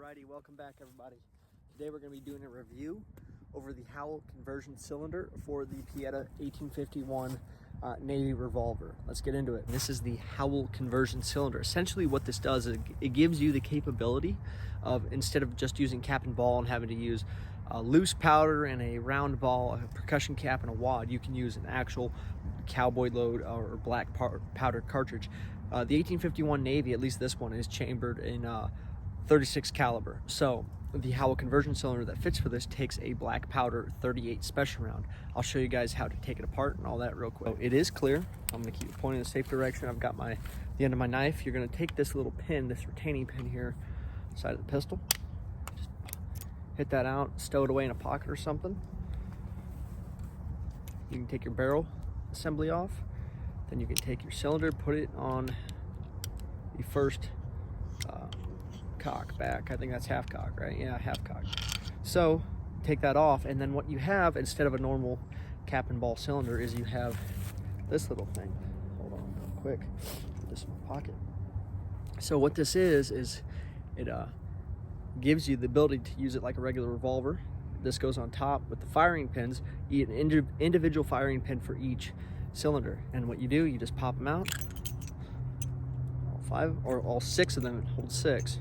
Alrighty, welcome back everybody. Today we're going to be doing a review over the Howell conversion cylinder for the Pieta 1851 Navy revolver. Let's get into it. This is the Howell conversion cylinder. Essentially what this does is it gives you the capability of, instead of just using cap and ball and having to use a loose powder and a round ball, a percussion cap and a wad, you can use an actual cowboy load or black powder cartridge. The 1851 Navy, at least this one, is chambered in 36 caliber. So the Howell conversion cylinder that fits for this takes a black powder 38 special round. I'll show you guys how to take it apart and all that real quick. So it is clear. I'm going to keep it pointing in the safe direction. I've got the end of my knife. You're going to take this little pin, this retaining pin here, side of the pistol. Just hit that out, stow it away in a pocket or something. You can take your barrel assembly off. Then you can take your cylinder, put it on the first cock back. I think that's half cock, right? Yeah, half cock. So take that off, and then what you have instead of a normal cap and ball cylinder is you have this little thing. Hold on real quick. Put this in my pocket. So what this is it gives you the ability to use it like a regular revolver. This goes on top with the firing pins. You get an individual firing pin for each cylinder, and what you do, you just pop them out. All 5 or all 6 of them, it holds 6,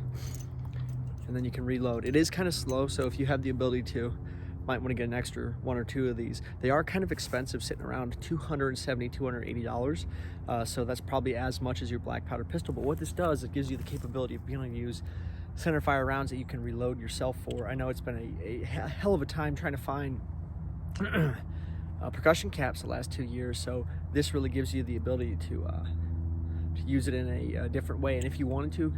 and then you can reload. It is kind of slow, so if you have the ability to, might want to get an extra 1 or 2 of these. They are kind of expensive, sitting around $270, $280, so that's probably as much as your black powder pistol. But what this does, it gives you the capability of being able to use center fire rounds that you can reload yourself for. I know it's been a hell of a time trying to find percussion caps the last 2 years, so this really gives you the ability to use it in a different way. And if you wanted to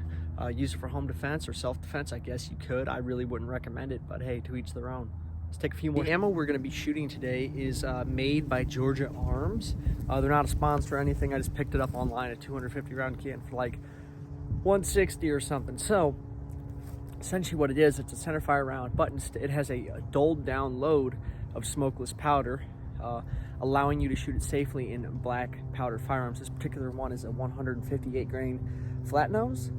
use it for home defense or self-defense, I guess you could. I really wouldn't recommend it, but hey, to each their own. Let's take a few more. The ammo we're going to be shooting today is made by Georgia Arms. They're not a sponsor or anything. I just picked it up online, a 250 round can for like $160 or something. So essentially what it is, it's a center fire round, but it has a doled down load of smokeless powder, allowing you to shoot it safely in black powder firearms. This particular one is a 158 grain flat nose,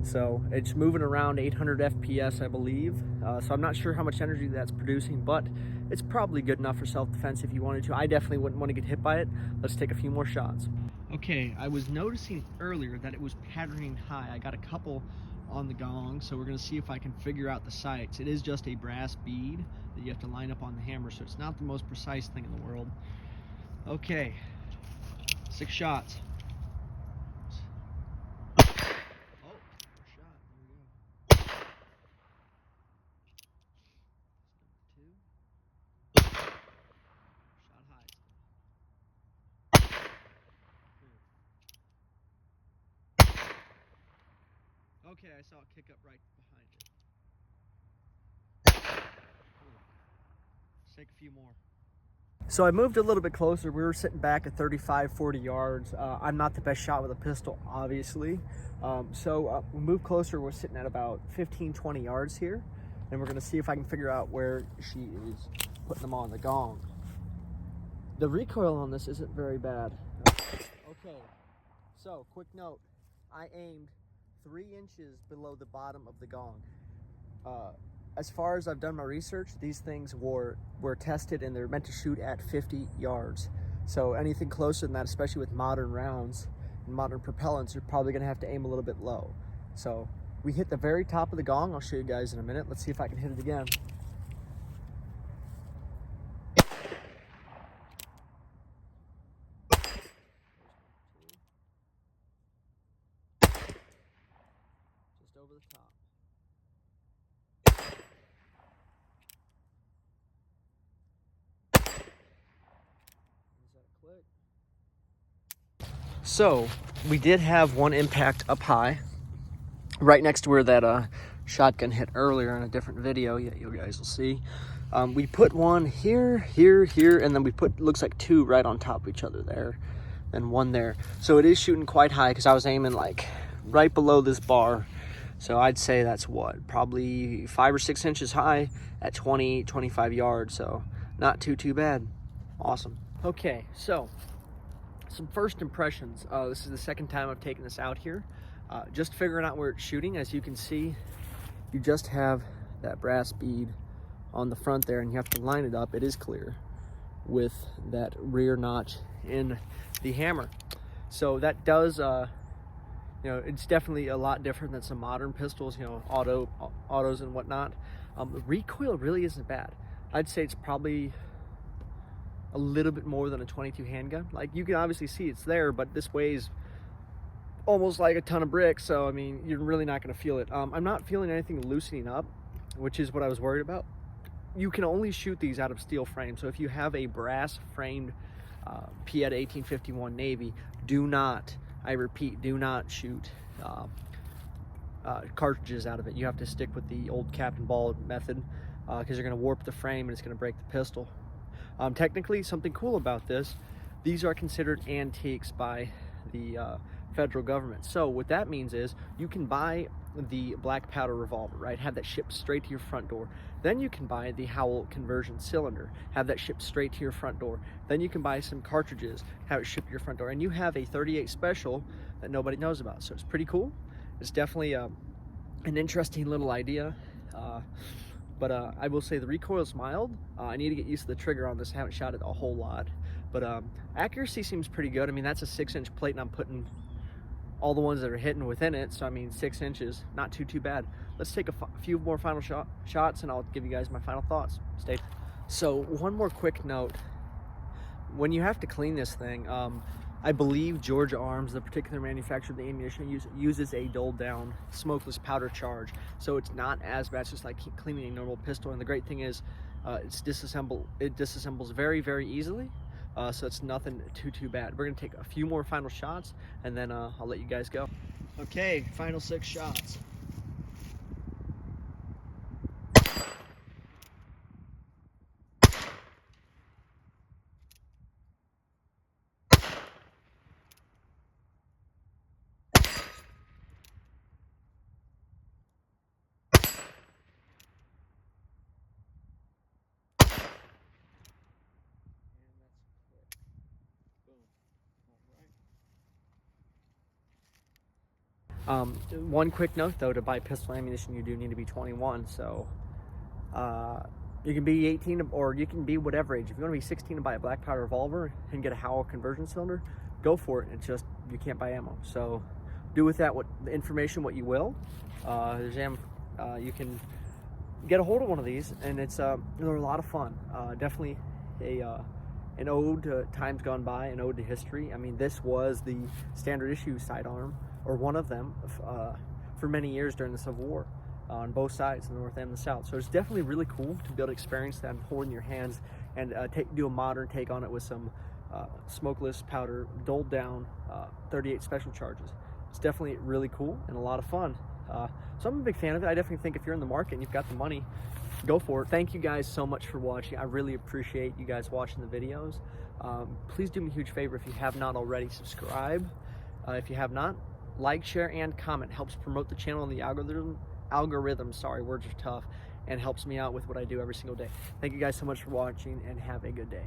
so it's moving around 800 FPS, I believe. So I'm not sure how much energy that's producing, but it's probably good enough for self-defense if you wanted to. I definitely wouldn't want to get hit by it. Let's take a few more shots. Okay, I was noticing earlier that it was patterning high. I got a couple on the gong, so we're going to see if I can figure out the sights. It is just a brass bead that you have to line up on the hammer, so it's not the most precise thing in the world. Okay, 6 shots. Oh, shot. There we go. Number 2. Shot high. Okay, I saw it kick up right behind it. Let's take a few more. So I moved a little bit closer. We were sitting back at 35, 40 yards. I'm not the best shot with a pistol, obviously. So we moved closer. We're sitting at about 15, 20 yards here. And we're going to see if I can figure out where she is putting them on the gong. The recoil on this isn't very bad. Okay, so quick note. I aimed 3 inches below the bottom of the gong. As far as I've done my research, these things were tested and they're meant to shoot at 50 yards. So anything closer than that, especially with modern rounds and modern propellants, you're probably gonna have to aim a little bit low. So we hit the very top of the gong. I'll show you guys in a minute. Let's see if I can hit it again. Just over the top. So we did have one impact up high, right next to where that shotgun hit earlier in a different video. Yeah, you guys will see. We put one here, here, here, and then we put, looks like 2 right on top of each other there, and 1 there. So it is shooting quite high because I was aiming like right below this bar. So I'd say that's what, probably 5 or 6 inches high at 20, 25 yards. So not too bad. Awesome. Okay, so some first impressions. This is the second time I've taken this out here. Just figuring out where it's shooting. As you can see, you just have that brass bead on the front there, and you have to line it up. It is clear with that rear notch in the hammer. So that does, you know, it's definitely a lot different than some modern pistols, you know, autos and whatnot. The recoil really isn't bad. I'd say it's probably a little bit more than a 22 handgun. Like, you can obviously see it's there, but this weighs almost like a ton of bricks, so I mean, you're really not going to feel it. I'm not feeling anything loosening up, which is what I was worried about. You can only shoot these out of steel frame, so if you have a brass framed Pieta 1851 Navy, do not, I repeat, do not shoot cartridges out of it. You have to stick with the old Captain Ball method, because you're going to warp the frame and it's going to break the pistol. Technically, something cool about this, these are considered antiques by the federal government. So what that means is you can buy the black powder revolver, right? Have that shipped straight to your front door. Then you can buy the Howell conversion cylinder, have that shipped straight to your front door. Then you can buy some cartridges, have it shipped to your front door, and you have a 38 special that nobody knows about. So it's pretty cool. It's definitely an interesting little idea. But I will say the recoil is mild. I need to get used to the trigger on this. I haven't shot it a whole lot, but accuracy seems pretty good. I mean, that's a 6-inch plate, and I'm putting all the ones that are hitting within it, so I mean, 6 inches, not too bad. Let's take a few more final shots, and I'll give you guys my final thoughts. Stay. So one more quick note: when you have to clean this thing, I believe Georgia Arms, the particular manufacturer of the ammunition, uses a dulled down smokeless powder charge. So it's not as bad. It's just like cleaning a normal pistol. And the great thing is it disassembles very easily. So it's nothing too bad. We're gonna take a few more final shots, and then I'll let you guys go. Okay, final 6 shots. One quick note though, to buy pistol ammunition you do need to be 21, so you can be 18 or you can be whatever age. If you want to be 16 and buy a black powder revolver and get a Howell conversion cylinder, go for it. It's just you can't buy ammo, so do with that the information what you will. You can get a hold of one of these, and they're a lot of fun. Definitely an ode to times gone by, an ode to history. I mean, this was the standard issue sidearm, or one of them, for many years during the Civil War, on both sides, the North and the South. So it's definitely really cool to be able to experience that and hold in your hands, and do a modern take on it with some smokeless powder, dulled down 38 special charges. It's definitely really cool and a lot of fun. So I'm a big fan of it. I definitely think if you're in the market and you've got the money, go for it. Thank you guys so much for watching. I really appreciate you guys watching the videos. Please do me a huge favor, if you have not already, subscribe. If you have not, like, share, and comment. Helps promote the channel and the algorithm, sorry, words are tough, and helps me out with what I do every single day. Thank you guys so much for watching, and have a good day.